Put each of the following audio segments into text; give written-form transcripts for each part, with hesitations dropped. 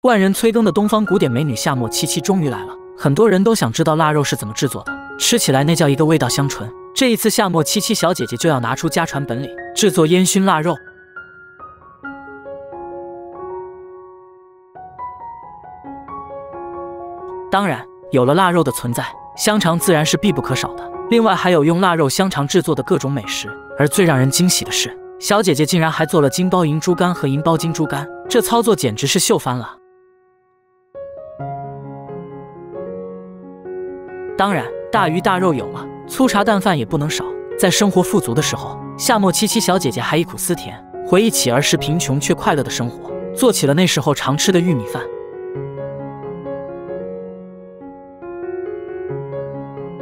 万人催更的东方古典美女夏末七七终于来了，很多人都想知道腊肉是怎么制作的，吃起来那叫一个味道香醇。这一次夏末七七小姐姐就要拿出家传本领，制作烟熏腊肉。当然，有了腊肉的存在，香肠自然是必不可少的。另外还有用腊肉香肠制作的各种美食，而最让人惊喜的是，小姐姐竟然还做了金包银猪肝和银包金猪肝，这操作简直是秀翻了。当然，大鱼大肉有了，粗茶淡饭也不能少。在生活富足的时候，夏末七七小姐姐还忆苦思甜，回忆起儿时贫穷却快乐的生活，做起了那时候常吃的玉米饭。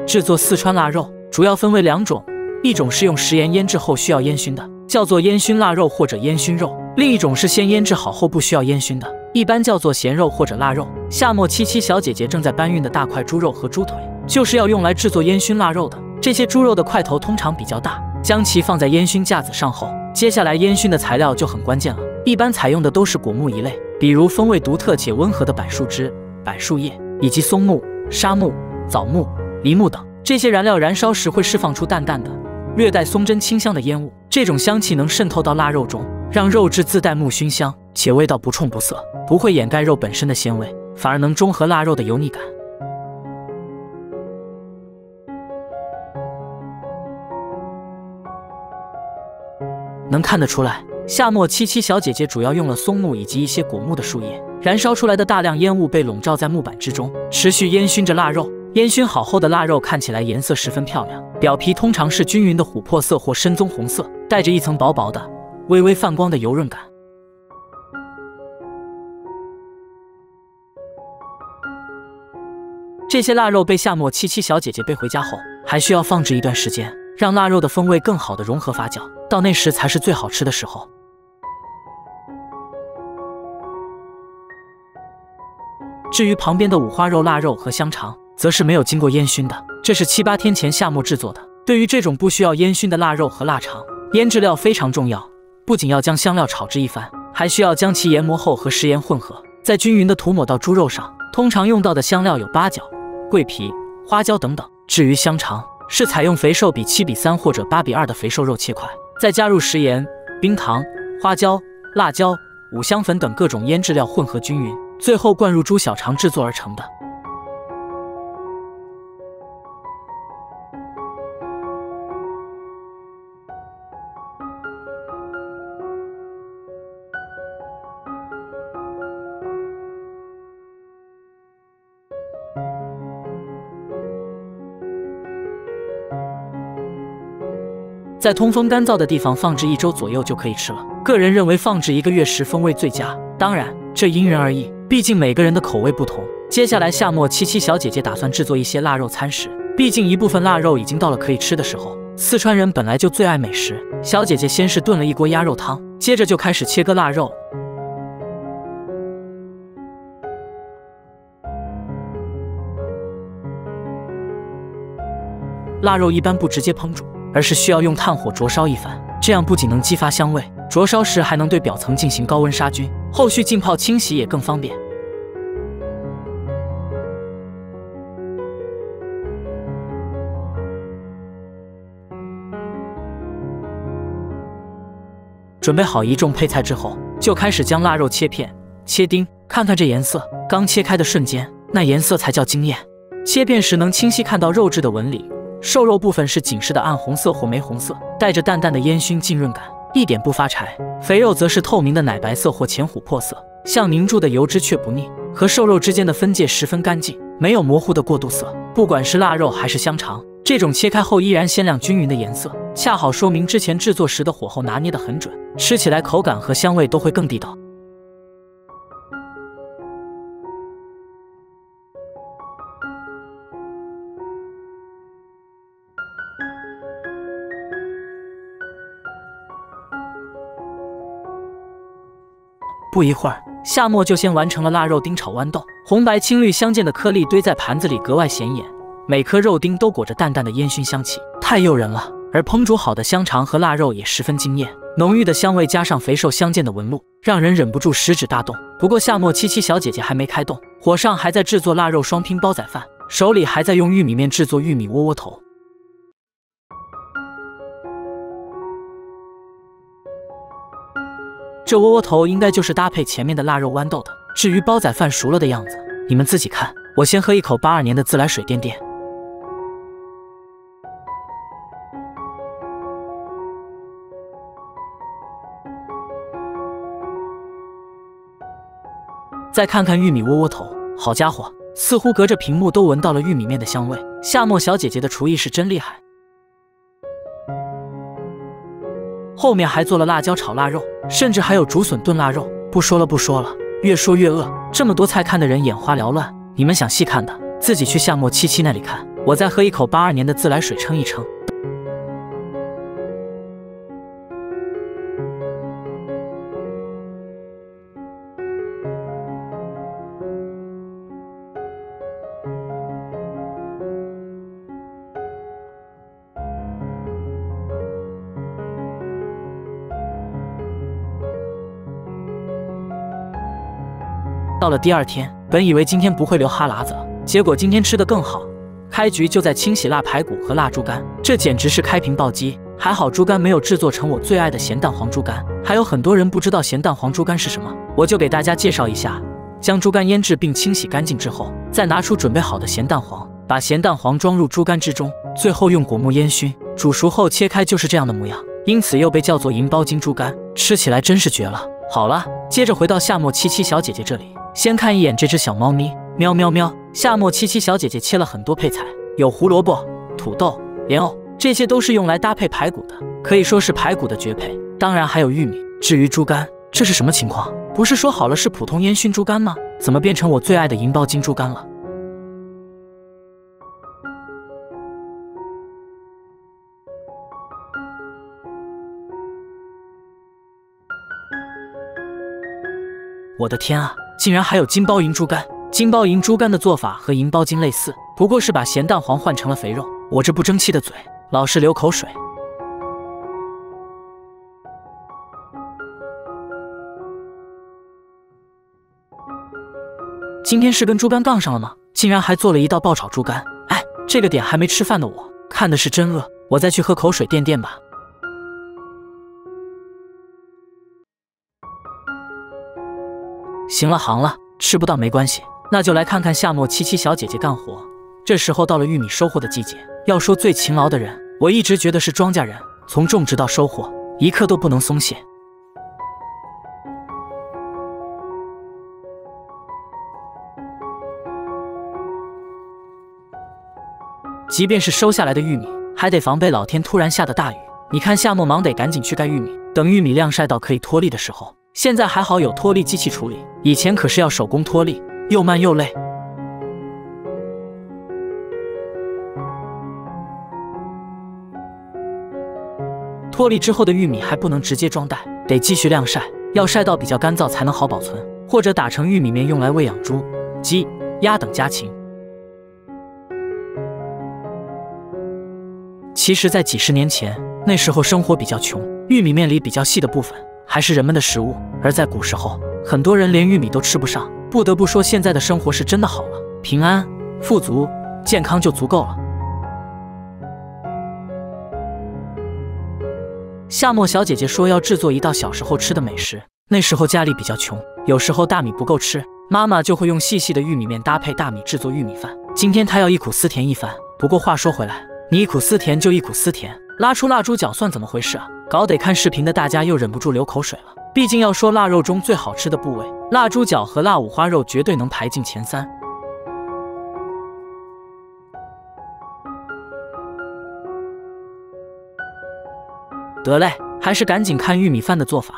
制作四川腊肉主要分为2种，一种是用食盐腌制后需要烟熏的，叫做烟熏腊肉或者烟熏肉；另一种是先腌制好后不需要烟熏的，一般叫做咸肉或者腊肉。夏末七七小姐姐正在搬运的大块猪肉和猪腿，就是要用来制作烟熏腊肉的。这些猪肉的块头通常比较大，将其放在烟熏架子上后，接下来烟熏的材料就很关键了。一般采用的都是果木一类，比如风味独特且温和的柏树枝、柏树叶，以及松木、沙木、枣木、梨木等。这些燃料燃烧时会释放出淡淡的、略带松针清香的烟雾，这种香气能渗透到腊肉中，让肉质自带木熏香，且味道不冲不涩，不会掩盖肉本身的鲜味，反而能中和腊肉的油腻感。能看得出来，夏末七七小姐姐主要用了松木以及一些果木的树叶，燃烧出来的大量烟雾被笼罩在木板之中，持续烟熏着腊肉。烟熏好后的腊肉看起来颜色十分漂亮，表皮通常是均匀的琥珀色或深棕红色，带着一层薄薄的、微微泛光的油润感。这些腊肉被夏末七七小姐姐背回家后，还需要放置一段时间，让腊肉的风味更好的融合发酵，到那时才是最好吃的时候。至于旁边的五花肉、腊肉和香肠，则是没有经过烟熏的，这是7、8天前夏末制作的。对于这种不需要烟熏的腊肉和腊肠，腌制料非常重要，不仅要将香料炒制一番，还需要将其研磨后和食盐混合，再均匀地涂抹到猪肉上。通常用到的香料有八角、桂皮、花椒等等。至于香肠，是采用肥瘦比7:3或者8:2的肥瘦肉切块，再加入食盐、冰糖、花椒、辣椒、五香粉等各种腌制料混合均匀，最后灌入猪小肠制作而成的。在通风干燥的地方放置1周左右就可以吃了。个人认为放置1个月时风味最佳，当然这因人而异，毕竟每个人的口味不同。接下来夏末七七小姐姐打算制作一些腊肉餐食，毕竟一部分腊肉已经到了可以吃的时候。四川人本来就最爱美食，小姐姐先是炖了一锅鸭肉汤，接着就开始切割腊肉。腊肉一般不直接烹煮，而是需要用炭火灼烧一番，这样不仅能激发香味，灼烧时还能对表层进行高温杀菌，后续浸泡清洗也更方便。准备好一众配菜之后，就开始将腊肉切片、切丁，看看这颜色，刚切开的瞬间，那颜色才叫惊艳。切片时能清晰看到肉质的纹理。瘦肉部分是紧实的暗红色或玫红色，带着淡淡的烟熏浸润感，一点不发柴；肥肉则是透明的奶白色或浅琥珀色，像凝住的油脂却不腻，和瘦肉之间的分界十分干净，没有模糊的过渡色。不管是腊肉还是香肠，这种切开后依然鲜亮均匀的颜色，恰好说明之前制作时的火候拿捏得很准，吃起来口感和香味都会更地道。不一会儿，夏末就先完成了腊肉丁炒豌豆，红白青绿相间的颗粒堆在盘子里格外显眼，每颗肉丁都裹着淡淡的烟熏香气，太诱人了。而烹煮好的香肠和腊肉也十分惊艳，浓郁的香味加上肥瘦相间的纹路，让人忍不住食指大动。不过夏末七七小姐姐还没开动，火上还在制作腊肉双拼煲仔饭，手里还在用玉米面制作玉米窝窝头。这窝窝头应该就是搭配前面的腊肉豌豆的。至于煲仔饭熟了的样子，你们自己看。我先喝一口82年的自来水垫垫。再看看玉米窝窝头，好家伙，似乎隔着屏幕都闻到了玉米面的香味。夏末小姐姐的厨艺是真厉害。后面还做了辣椒炒腊肉，甚至还有竹笋炖腊肉。不说了，越说越饿。这么多菜看的人眼花缭乱，你们想细看的，自己去夏末七七那里看。我再喝一口82年的自来水撑一撑。到了第二天，本以为今天不会流哈喇子了，结果今天吃得更好。开局就在清洗腊排骨和腊猪肝，这简直是开瓶暴击。还好猪肝没有制作成我最爱的咸蛋黄猪肝。还有很多人不知道咸蛋黄猪肝是什么，我就给大家介绍一下。将猪肝腌制并清洗干净之后，再拿出准备好的咸蛋黄，把咸蛋黄装入猪肝之中，最后用果木烟熏，煮熟后切开就是这样的模样，因此又被叫做银包金猪肝，吃起来真是绝了。好了，接着回到夏末七七小姐姐这里。先看一眼这只小猫咪，喵喵喵！夏末七七小姐姐切了很多配菜，有胡萝卜、土豆、莲藕，这些都是用来搭配排骨的，可以说是排骨的绝配。当然还有玉米。至于猪肝，这是什么情况？不是说好了是普通烟熏猪肝吗？怎么变成我最爱的银包金猪肝了？我的天啊！竟然还有金包银猪肝！金包银猪肝的做法和银包金类似，不过是把咸蛋黄换成了肥肉。我这不争气的嘴，老是流口水。今天是跟猪肝杠上了吗？竟然还做了一道爆炒猪肝！哎，这个点还没吃饭的我，看的是真饿。我再去喝口水垫垫吧。行了，吃不到没关系，那就来看看夏末七七小姐姐干活。这时候到了玉米收获的季节，要说最勤劳的人，我一直觉得是庄稼人，从种植到收获，一刻都不能松懈。即便是收下来的玉米，还得防备老天突然下的大雨。你看夏末忙得赶紧去盖玉米，等玉米晾晒到可以脱粒的时候。现在还好有脱粒机器处理，以前可是要手工脱粒，又慢又累。脱粒之后的玉米还不能直接装袋，得继续晾晒，要晒到比较干燥才能好保存，或者打成玉米面用来喂养猪、鸡、鸭等家禽。其实，在几十年前，那时候生活比较穷，玉米面里比较细的部分还是人们的食物，而在古时候，很多人连玉米都吃不上。不得不说，现在的生活是真的好了，平安、富足、健康就足够了。夏末小姐姐说要制作一道小时候吃的美食。那时候家里比较穷，有时候大米不够吃，妈妈就会用细细的玉米面搭配大米制作玉米饭。今天她要忆苦思甜一番。不过话说回来，你忆苦思甜就忆苦思甜，拉出腊猪脚算怎么回事啊？搞得看视频的大家又忍不住流口水了。毕竟要说腊肉中最好吃的部位，腊猪脚和腊五花肉绝对能排进前3。得嘞，还是赶紧看玉米饭的做法。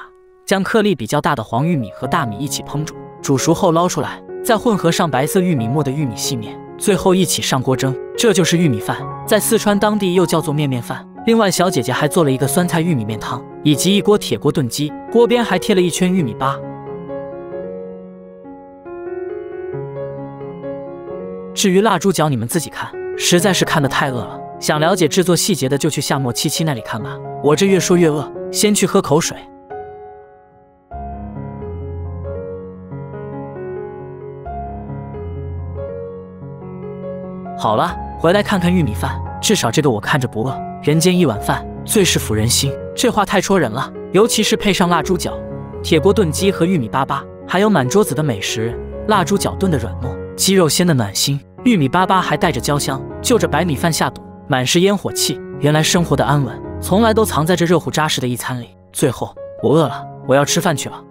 将颗粒比较大的黄玉米和大米一起烹煮，煮熟后捞出来，再混合上白色玉米末的玉米细面，最后一起上锅蒸，这就是玉米饭，在四川当地又叫做面面饭。另外，小姐姐还做了一个酸菜玉米面汤，以及一锅铁锅炖鸡，锅边还贴了一圈玉米粑。至于腊猪脚，你们自己看，实在是看得太饿了。想了解制作细节的就去夏末77那里看吧。我这越说越饿，先去喝口水。好了，回来看看玉米饭，至少这个我看着不饿。人间一碗饭，最是抚人心，这话太戳人了。尤其是配上腊猪脚、铁锅炖鸡和玉米粑粑，还有满桌子的美食。腊猪脚炖的软糯，鸡肉鲜的暖心，玉米粑粑还带着焦香，就着白米饭下肚，满是烟火气。原来生活的安稳，从来都藏在这热乎扎实的一餐里。最后，我饿了，我要吃饭去了。